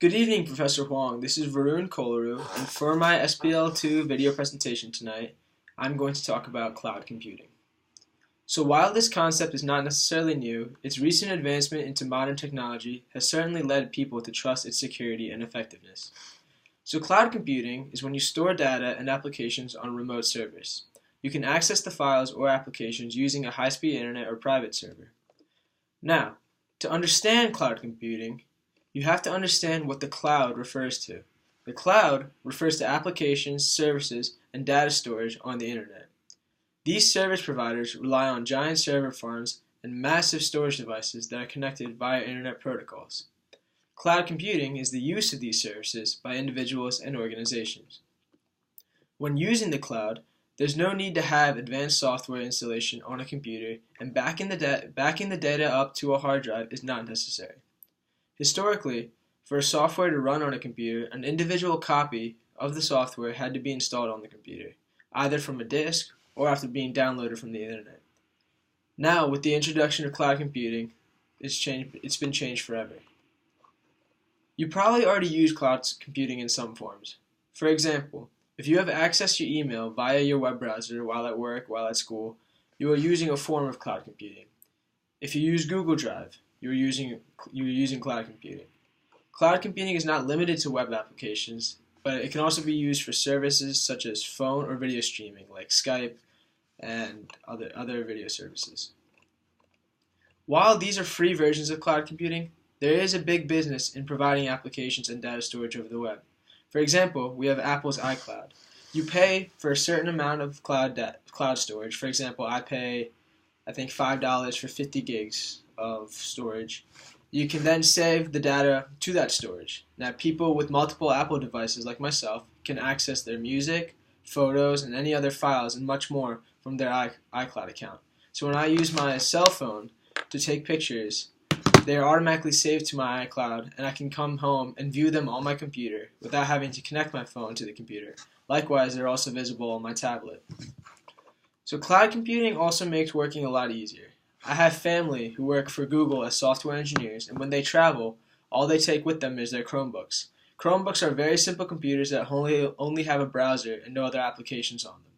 Good evening, Professor Huang. This is Kolluru, and for my SPL2 video presentation tonight, I'm going to talk about cloud computing. So while this concept is not necessarily new, its recent advancement into modern technology has certainly led people to trust its security and effectiveness. So cloud computing is when you store data and applications on remote servers. You can access the files or applications using a high-speed internet or private server. Now, to understand cloud computing, you have to understand what the cloud refers to. The cloud refers to applications, services, and data storage on the internet. These service providers rely on giant server farms and massive storage devices that are connected via internet protocols. Cloud computing is the use of these services by individuals and organizations. When using the cloud, there's no need to have advanced software installation on a computer, and backing the data up to a hard drive is not necessary. Historically, for a software to run on a computer, an individual copy of the software had to be installed on the computer, either from a disk or after being downloaded from the internet. Now, with the introduction of cloud computing, it's been changed forever. You probably already use cloud computing in some forms. For example, if you have access to your email via your web browser while at work, while at school, you are using a form of cloud computing. If you use Google Drive, you're using cloud computing. Cloud computing is not limited to web applications, but it can also be used for services such as phone or video streaming like Skype and other video services. While these are free versions of cloud computing, there is a big business in providing applications and data storage over the web. For example, we have Apple's iCloud. You pay for a certain amount of cloud storage. For example, I pay, I think, $5 for 50 gigs of storage. You can then save the data to that storage. Now, people with multiple Apple devices like myself can access their music, photos, and any other files and much more from their iCloud account. So when I use my cell phone to take pictures, they are automatically saved to my iCloud, and I can come home and view them on my computer without having to connect my phone to the computer. Likewise, they're also visible on my tablet. So cloud computing also makes working a lot easier. I have family who work for Google as software engineers, and when they travel, all they take with them is their Chromebooks. Chromebooks are very simple computers that only have a browser and no other applications on them.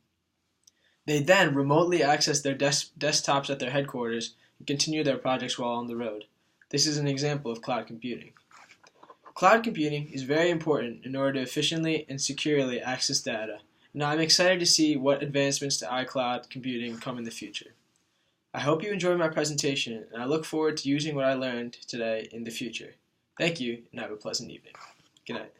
They then remotely access their desktops at their headquarters and continue their projects while on the road. This is an example of cloud computing. Cloud computing is very important in order to efficiently and securely access data, and I'm excited to see what advancements to iCloud computing come in the future. I hope you enjoyed my presentation, and I look forward to using what I learned today in the future. Thank you, and have a pleasant evening. Good night.